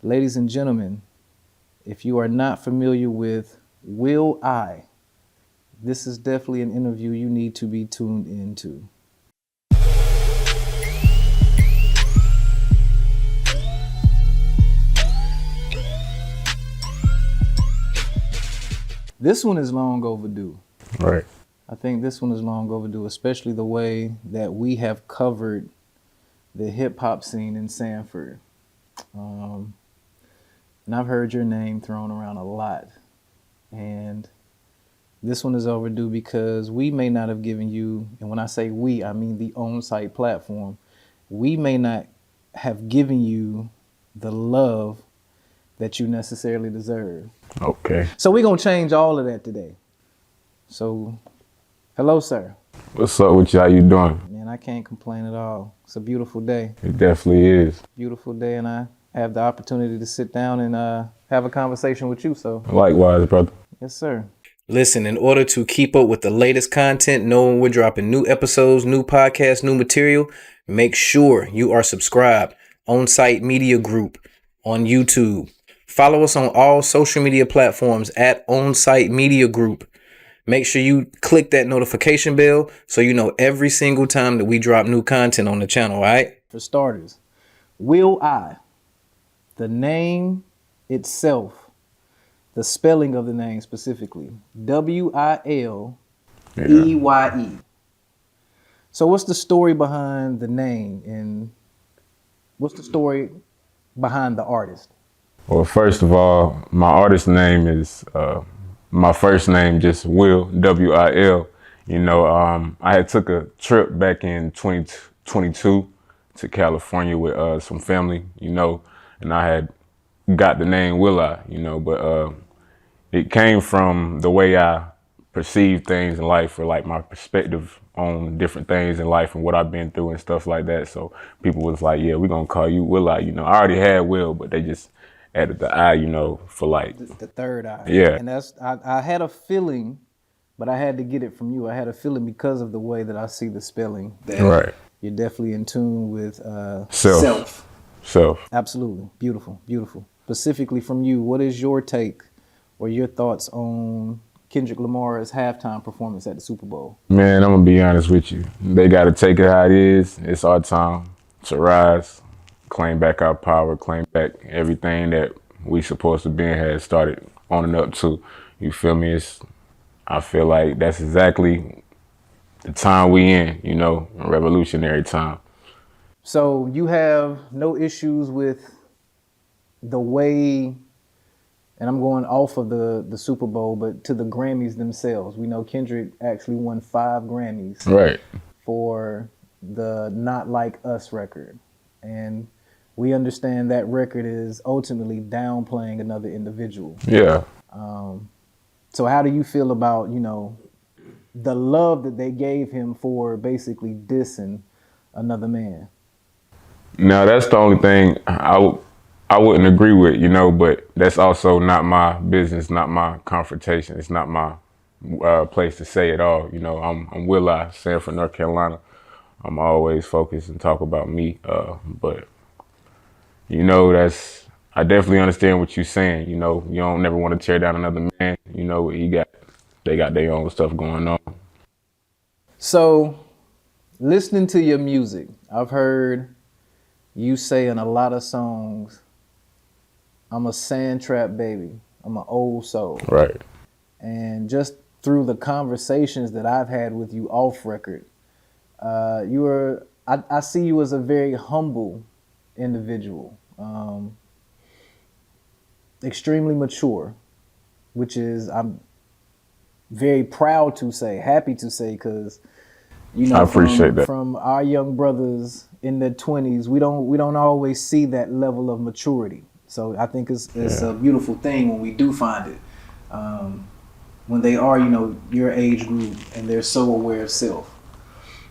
Ladies and gentlemen, if you are not familiar with Wil Eye, this is definitely an interview you need to be tuned into. This one is long overdue. Right. I think this one is long overdue, especially the way that we have covered the hip hop scene in Sanford. And I've heard your name thrown around a lot. And this one is overdue because we may not have given you, and when I say we, I mean the OnSight platform, we may not have given you the love that you necessarily deserve. Okay. So we're going to change all of that today. So, hello, sir. What's up with you? How you doing? Man, I can't complain at all. It's a beautiful day. It definitely is. Beautiful day, and I have the opportunity to sit down and have a conversation with you. So, Likewise, brother. yes, sir. Listen, in order to keep up with the latest content, knowing we're dropping new episodes, new podcasts, new material, make sure you are subscribed. OnSight Media Group on YouTube. Follow us on all social media platforms at OnSight Media Group. Make sure you click that notification bell so you know every single time that we drop new content on the channel, all right? For starters, Wil Eye, the name itself, the spelling of the name specifically, Wileye. So what's the story behind the name and what's the story behind the artist? Well, first of all, my artist name is my first name, just Wil, W-I-L. You know, I had took a trip back in 2022 to California with some family, you know, and I had got the name Wil Eye, you know, but it came from the way I perceive things in life, or like my perspective on different things in life and what I've been through and stuff like that. So people was like, yeah, we're gonna call you Wil Eye. You know, I already had Will, but they just added the I, you know, for like the third eye. Yeah. And that's I had a feeling, but I had to get it from you. I had a feeling because of the way that I see the spelling that right. You're definitely in tune with Self. Absolutely. Beautiful, beautiful. Specifically from you, what is your take or your thoughts on Kendrick Lamar's halftime performance at the Super Bowl? Man, I'm gonna be honest with you. They gotta take it how it is. It's our time to rise, claim back our power, claim back everything that we supposed to be and had started on and up to. You feel me? I feel like that's exactly the time we in, you know, a revolutionary time. So you have no issues with the way, and I'm going off of the Super Bowl, but to the Grammys themselves. We know Kendrick actually won 5 Grammys right. for the Not Like Us record. And we understand that record is ultimately downplaying another individual. Yeah. So how do you feel about, you know, the love that they gave him for basically dissing another man? Now, that's the only thing I wouldn't agree with, you know, but that's also not my business, not my confrontation. It's not my place to say it all. You know, I'm Wil Eye, Sanford, North Carolina. I'm always focused and talk about me, but you know, I definitely understand what you're saying. You know, you don't never want to tear down another man. You know, they got their own stuff going on. So, listening to your music, I've heard you say in a lot of songs, I'm a sand trap baby. I'm an old soul. Right. And just through the conversations that I've had with you off record, I see you as a very humble individual, extremely mature, which is I'm very proud to say, happy to say, because you know, I appreciate that. From our young brothers in their 20s, we don't always see that level of maturity. So I think it's a beautiful thing when we do find it, when they are, you know, your age group and they're so aware of self.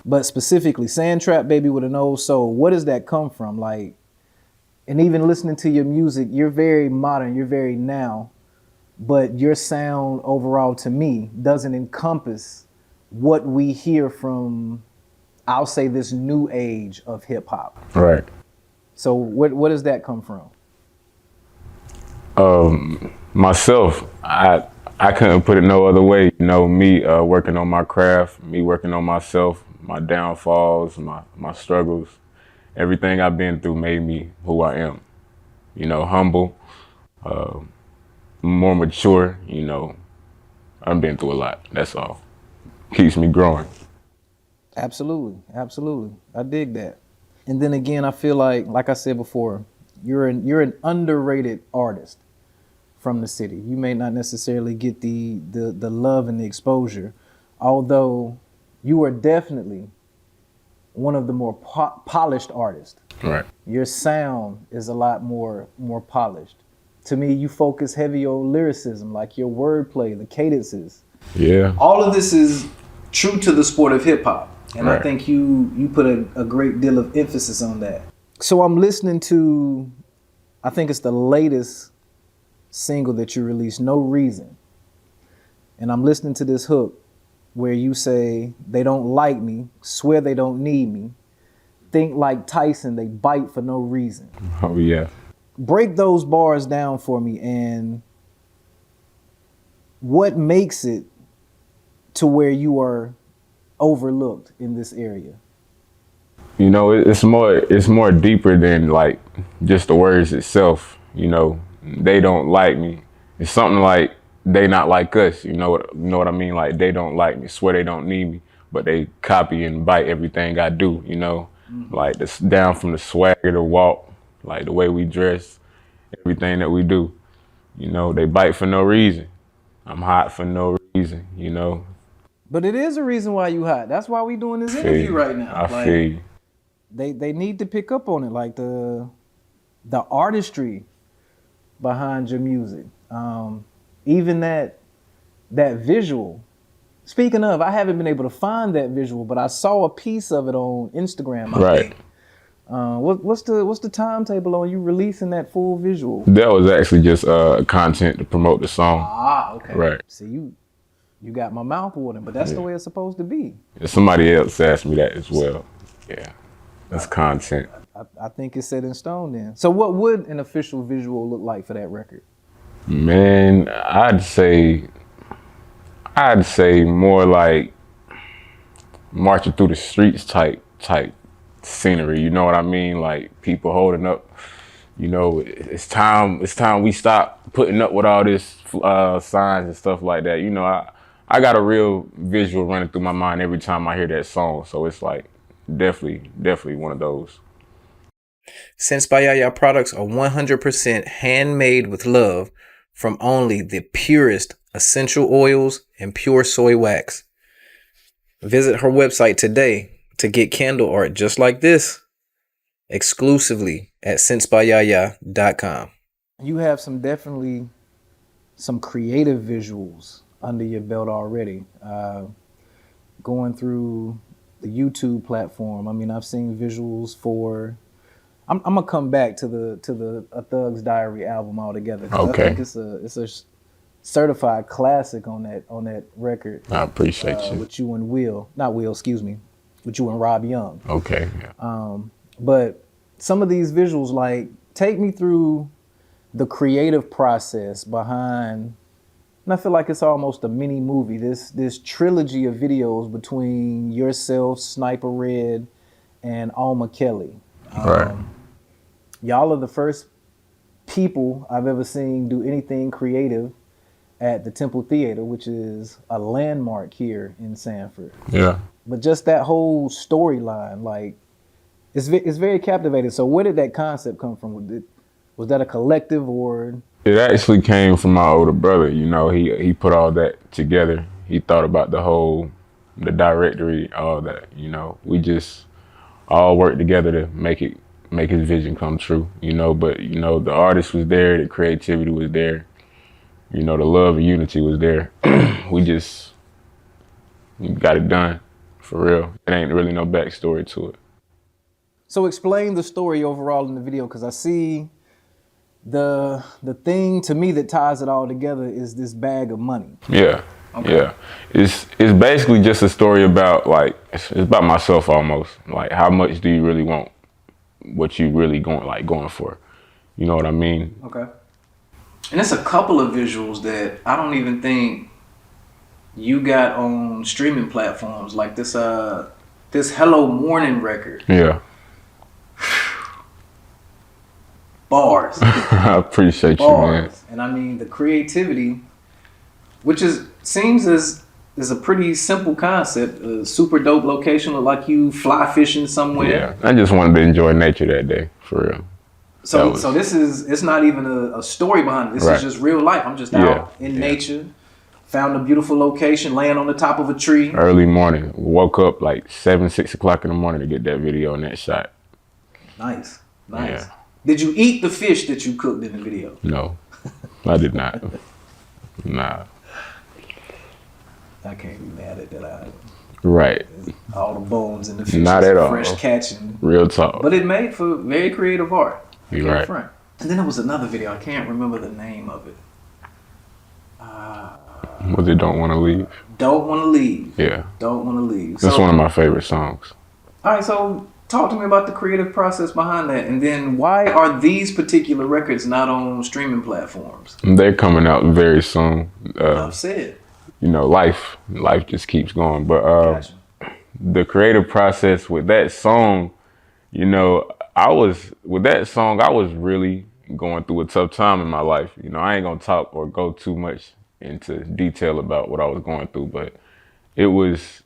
But specifically, Sand Trap Baby with an Old Soul, what does that come from? Like, and even listening to your music, you're very modern, you're very now, but your sound overall to me doesn't encompass what we hear from, I'll say, this new age of hip hop. Right. So what does that come from? Myself, I couldn't put it no other way. You know, me working on my craft, me working on myself, my downfalls, my struggles, everything I've been through made me who I am. You know, humble, more mature. You know, I've been through a lot. That's all. Keeps me growing. Absolutely, absolutely. I dig that. And then again, I feel like I said before, you're an underrated artist from the city. You may not necessarily get the love and the exposure, although you are definitely one of the more polished artists. Right. Your sound is a lot more polished. To me, you focus heavy on lyricism, like your wordplay, the cadences. Yeah. All of this is true to the sport of hip hop. And right. I think you put a great deal of emphasis on that. So I'm listening to, I think it's the latest single that you released, No Reason. And I'm listening to this hook where you say, they don't like me, swear they don't need me, think like Tyson, they bite for no reason. Oh, yeah. Break those bars down for me, and what makes it to where you are overlooked in this area? You know, it's more deeper than like just the words itself. You know, they don't like me. It's something like they not like us. You know what I mean? Like they don't like me, swear they don't need me, but they copy and bite everything I do. You know, like this down from the swagger, the walk, like the way we dress, everything that we do. You know, they bite for no reason. I'm hot for no reason. You know. But it is a reason why you hot. That's why we doing this interview right now. I feel you. They need to pick up on it, like the artistry behind your music. Even that visual. Speaking of, I haven't been able to find that visual, but I saw a piece of it on Instagram. I think. What's the timetable on you releasing that full visual? That was actually just content to promote the song. Ah, okay. Right. See, you got my mouth watering, but that's the way it's supposed to be. Somebody else asked me that as well. Yeah, that's content. I think it's set in stone then. So what would an official visual look like for that record? Man, I'd say more like marching through the streets type scenery. You know what I mean? Like people holding up. You know, it's time we stop putting up with all this signs and stuff like that. You know, I got a real visual running through my mind every time I hear that song. So it's like definitely one of those. Sense by Yaya products are 100% handmade with love from only the purest essential oils and pure soy wax. Visit her website today to get candle art just like this exclusively at sensebyaya.com. You have definitely some creative visuals under your belt already. Going through the YouTube platform, I mean, I've seen visuals for. I'm gonna come back to the A Thug's Diary album altogether. Okay. I think it's a certified classic on that record. I appreciate you. With you and with you and Rob Young. Okay. Yeah. But some of these visuals, like, take me through the creative process behind. And I feel like it's almost a mini movie. This trilogy of videos between yourself, Sniper Red, and Alma Kelly. Right. Y'all are the first people I've ever seen do anything creative at the Temple Theater, which is a landmark here in Sanford. Yeah. But just that whole storyline, like, it's very captivating. So where did that concept come from? Was that a collective or? It actually came from my older brother. You know, he put all that together. He thought about the directory, all that. You know, we just all worked together to make his vision come true. You know, but you know, the artist was there, the creativity was there. You know, the love and unity was there. We got it done, for real. It ain't really no backstory to it. So explain the story overall in the video, because I see the thing to me that ties it all together is this bag of money. Yeah, okay. Yeah. It's basically just a story about, like, it's about myself almost. Like, how much do you really want what you really going for? You know what I mean? Okay. And it's a couple of visuals that I don't even think you got on streaming platforms, like this Hello Morning record. Yeah. Bars. I appreciate you, man. And I mean the creativity, which seems as a pretty simple concept. A super dope location, look like you fly fishing somewhere. Yeah, I just wanted to enjoy nature that day, for real. So it's not even a story behind it. This is just real life. I'm just out in nature, found a beautiful location, laying on the top of a tree. Early morning, woke up like 6 o'clock in the morning to get that video and that shot. Nice. Yeah. Did you eat the fish that you cooked in the video? No, I did not. Nah. I can't be mad at that. Right. All the bones in the fish. Not at all. Fresh catching. Real talk. But it made for very creative art. You're right. Front. And then there was another video. I can't remember the name of it. Was it Don't Want to Leave? Don't Want to Leave. Yeah. Don't Want to Leave. That's one of my favorite songs. All right, so talk to me about the creative process behind that. And then why are these particular records not on streaming platforms? They're coming out very soon. Enough said. You know, life just keeps going. But Gotcha. The creative process with that song, you know, I was really going through a tough time in my life. You know, I ain't gonna talk or go too much into detail about what I was going through, but it was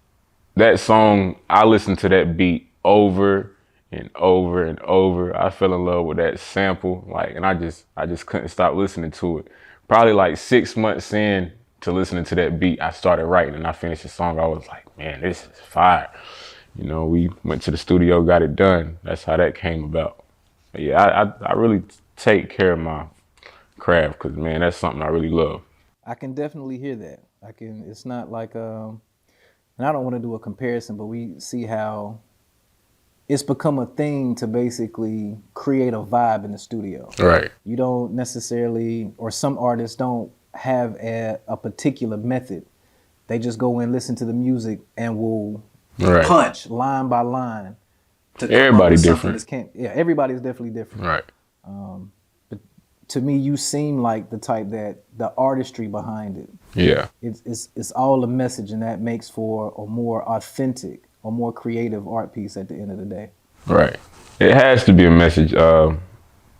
that song. I listened to that beat over and over and over. I fell in love with that sample, and I just couldn't stop listening to it. Probably like 6 months in to listening to that beat, I started writing and I finished the song. I was like, man, this is fire. You know, we went to the studio, got it done. That's how that came about. But yeah, I really take care of my craft because, man, that's something I really love. I can definitely hear that. It's not like, and I don't want to do a comparison, but we see how it's become a thing to basically create a vibe in the studio. Right. You don't necessarily, or some artists don't have a particular method. They just go in, listen to the music, and will punch line by line. Everybody different. Everybody's definitely different. Right. But to me, you seem like the type that the artistry behind it. Yeah. It's all a message, and that makes for a more authentic, or more creative art piece at the end of the day. Right. It has to be a message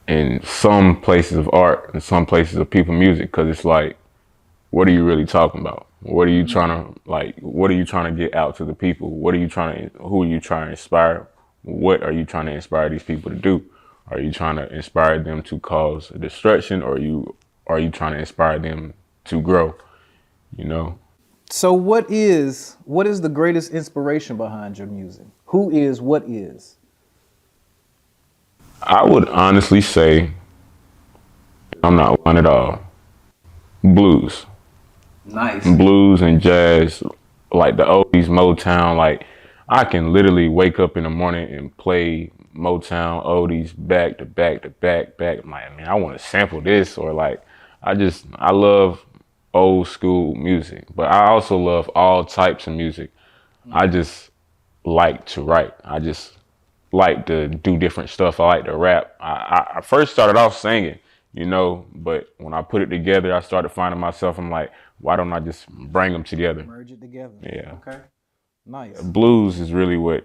in some places of art and some places of people music, because it's like, what are you really talking about? What are you trying to get out to the people? Who are you trying to inspire? What are you trying to inspire these people to do? Are you trying to inspire them to cause destruction, or are you trying to inspire them to grow? You know? So what is the greatest inspiration behind your music? What is? I would honestly say, I'm not one at all, blues. Nice. Blues and jazz, like the oldies, Motown. Like, I can literally wake up in the morning and play Motown oldies back to back to back. I'm like, man, I want to sample this, or like, I love old school music, but I also love all types of music. I just like to write. I just like to do different stuff. I like to rap. I first started off singing, you know, but when I put it together, I started finding myself, I'm like, why don't I just bring them together? Merge it together. Yeah. Okay. Nice. Blues is really what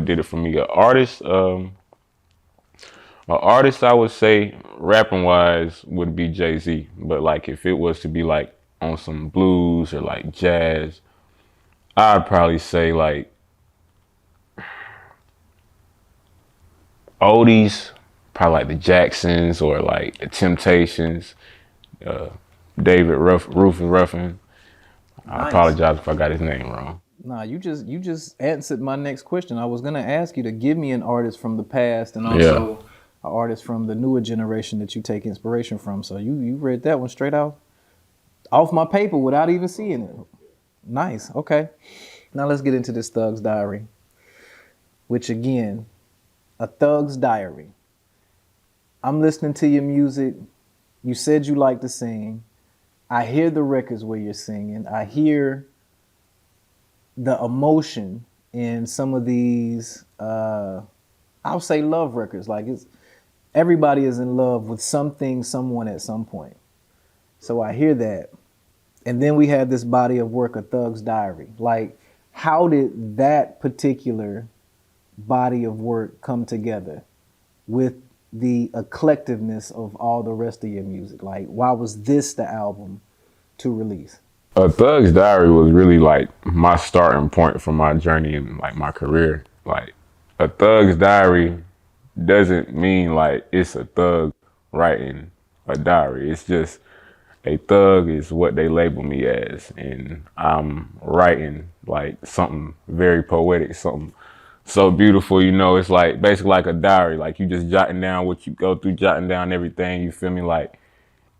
did it for me. An artist I would say, rapping wise, would be Jay-Z. But like, if it was to be like on some blues or like jazz, I'd probably say like oldies, probably like the Jacksons or like the Temptations, David Rufus Ruffin. I apologize if I got his name wrong. Nah, you just answered my next question. I was gonna ask you to give me an artist from the past and also an artist from the newer generation that you take inspiration from. So you read that one straight off my paper without even seeing it. Nice. Okay. Now let's get into this Thug's Diary, which again, a Thug's Diary. I'm listening to your music. You said you like to sing. I hear the records where you're singing. I hear the emotion in some of these, I'll say love records. Like, everybody is in love with something, someone at some point. So I hear that. And then we had this body of work, A Thug's Diary. Like, how did that particular body of work come together with the eclectiveness of all the rest of your music? Like, why was this the album to release? A Thug's Diary was really like my starting point for my journey in like my career. Like, A Thug's Diary doesn't mean like it's a thug writing a diary. It's just a thug is what they label me as, and I'm writing like something very poetic, something so beautiful. You know, it's like basically like a diary. Like you just jotting down what you go through, jotting down everything. You feel me? Like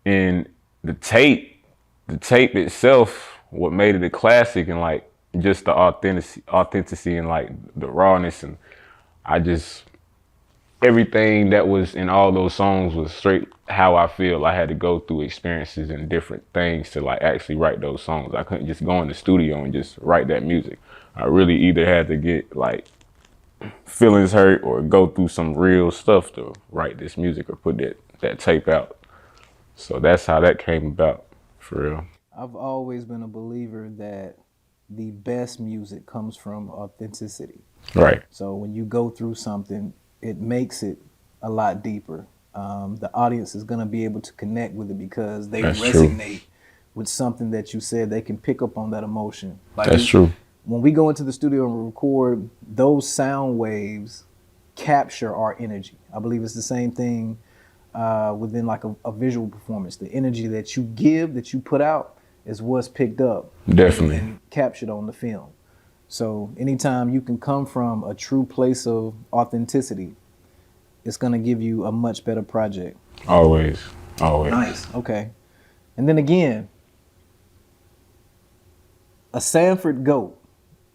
in the tape itself, what made it a classic, and like just the authenticity and like the rawness, and I just everything that was in all those songs was straight how I feel. I had to go through experiences and different things to like actually write those songs. I couldn't just go in the studio and just write that music. I really either had to get like feelings hurt or go through some real stuff to write this music or put that tape out. So that's how that came about, for real. I've always been a believer that the best music comes from authenticity. Right. So when you go through something, it makes it a lot deeper. The audience is going to be able to connect with it because they That's resonate true. with something that you said. They can pick up on that emotion. Like That's true. When we go into the studio and record, those sound waves capture our energy. I believe it's the same thing within like a visual performance. The energy that you give, that you put out, is what's picked up. Definitely. And captured on the film. So anytime you can come from a true place of authenticity, it's going to give you a much better project. Always. Nice. Okay. And then again, a Sanford GOAT.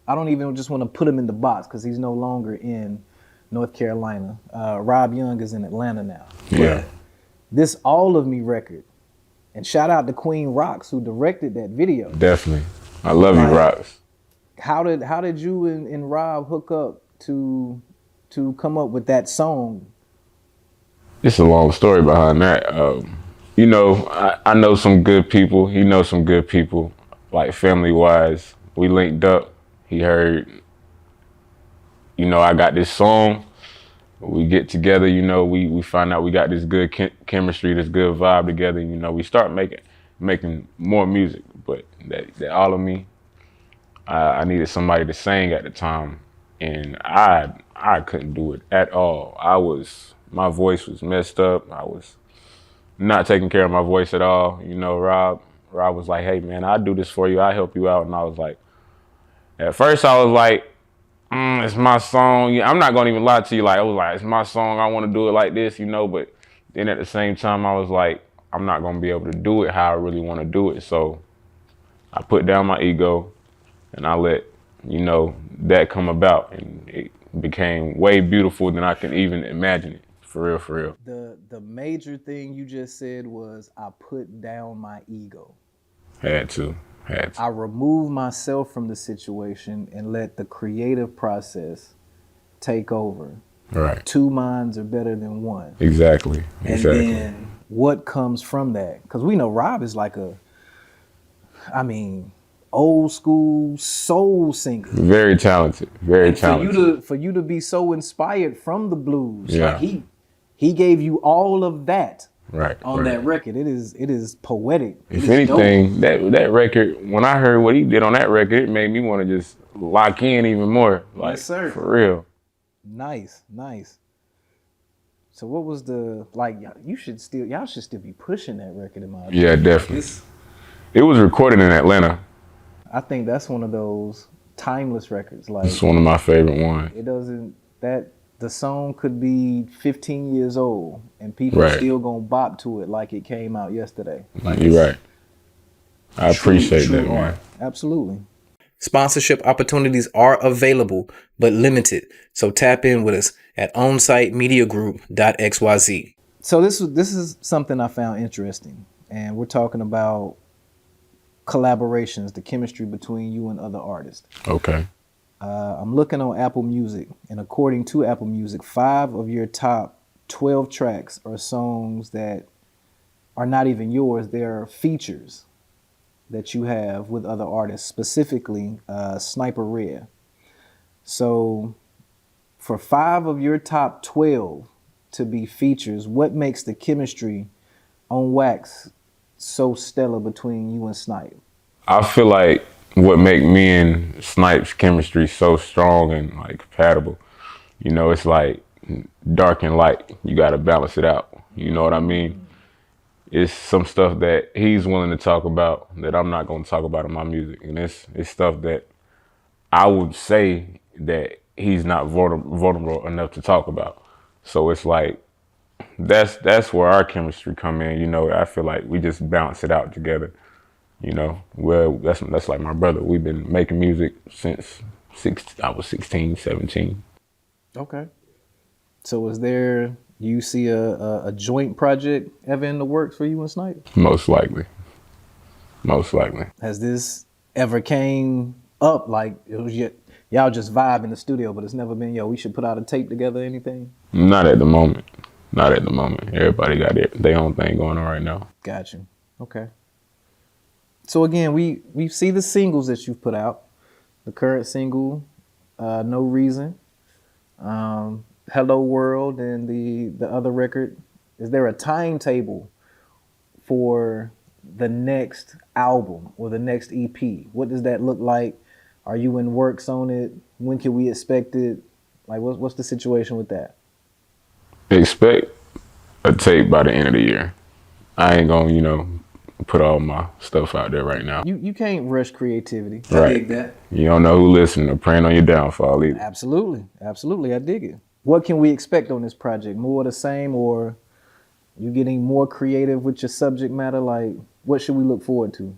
I don't even just want to put him in the box because he's no longer in North Carolina. Rob Young is in Atlanta now. Yeah. But this All of Me record, and shout out to Queen Rocks who directed that video. Definitely. I love you, Rocks. How did you and Rob hook up to come up with that song? It's a long story behind that. You know, I know some good people. He knows some good people, like family-wise. We linked up. He heard, you know, I got this song. We get together, you know, we find out we got this good chemistry, this good vibe together. You know, we start making more music. But that All of Me, I needed somebody to sing at the time, and I couldn't do it at all. My voice was messed up. I was not taking care of my voice at all. You know, Rob was like, hey man, I'll do this for you. I'll help you out. And I was like, at first I was like, it's my song. Yeah, I'm not gonna even lie to you. Like, I was like, it's my song. I want to do it like this, you know. But then at the same time, I was like, I'm not gonna be able to do it how I really want to do it. So I put down my ego and I let, you know, that come about, and it became way beautiful than I can even imagine it. For real, for real. The major thing you just said was I put down my ego. Had to. I removed myself from the situation and let the creative process take over. Right. Two minds are better than one. Exactly. And then what comes from that? Because we know Rob is like old school soul singer. Very talented. Very talented. For you to be so inspired from the blues, yeah. Like he gave you all of that. Right. On that record. It is poetic. If anything, that record, when I heard what he did on that record, it made me want to just lock in even more. Like, yes, sir. For real. Nice. So what was y'all should still be pushing that record in my opinion. Yeah, definitely. It was recorded in Atlanta. I think that's one of those timeless records. Like, it's one of my favorite ones. The song could be 15 years old and people still gonna bop to it like it came out yesterday. Like, you're right. I appreciate that, man. Absolutely. Sponsorship opportunities are available, but limited. So tap in with us at OnSightMediaGroup.xyz. So this is something I found interesting, and we're talking about collaborations, the chemistry between you and other artists. Okay. I'm looking on Apple Music, and according to Apple Music, 5 of your top 12 tracks are songs that are not even yours. They're features that you have with other artists, specifically Sniper Red. So for 5 of your top 12 to be features, what makes the chemistry on Wax so stellar between you and Snipe? I feel like what make me and Snipe's chemistry so strong and like compatible, you know, it's like dark and light. You got to balance it out. You know what I mean? It's some stuff that he's willing to talk about that I'm not going to talk about in my music, and it's stuff that I would say that he's not vulnerable enough to talk about. So it's like that's where our chemistry come in. You know, I feel like we just balance it out together. You know, well, that's like my brother. We've been making music since I was 16, 17. Okay. So is there, you see a joint project ever in the works for you and Snipe? Most likely. Most likely. Has this ever came up like it was y'all just vibe in the studio, but it's never been, yo, we should put out a tape together, anything? Not at the moment. Not at the moment. Everybody got their own thing going on right now. Got you. Okay. So again, we see the singles that you've put out. The current single, No Reason, Hello World, and the other record. Is there a timetable for the next album or the next EP? What does that look like? Are you in works on it? When can we expect it? Like, what's the situation with that? Expect a tape by the end of the year. I ain't gonna, put all my stuff out there right now. You can't rush creativity. Right. I dig that. You don't know who listening or praying on your downfall either. Absolutely. I dig it. What can we expect on this project? More of the same, or you getting more creative with your subject matter? Like, what should we look forward to?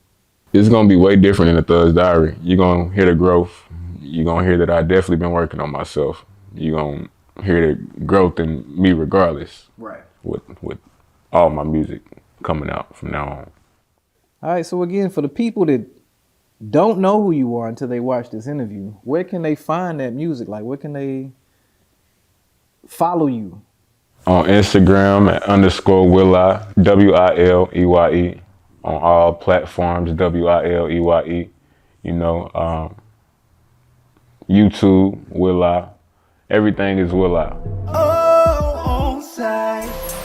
It's gonna be way different than the Thug's Diary. You're gonna hear the growth. You're gonna hear that I definitely been working on myself. You're gonna hear the growth in me regardless. Right. With all my music coming out from now on. All right, so again, for the people that don't know who you are until they watch this interview, where can they find that music? Like, where can they follow you? On Instagram at _Wil Eye, WILEYE. On all platforms, WILEYE. YouTube, Wil Eye. Everything is Wil Eye. Oh, OnSight.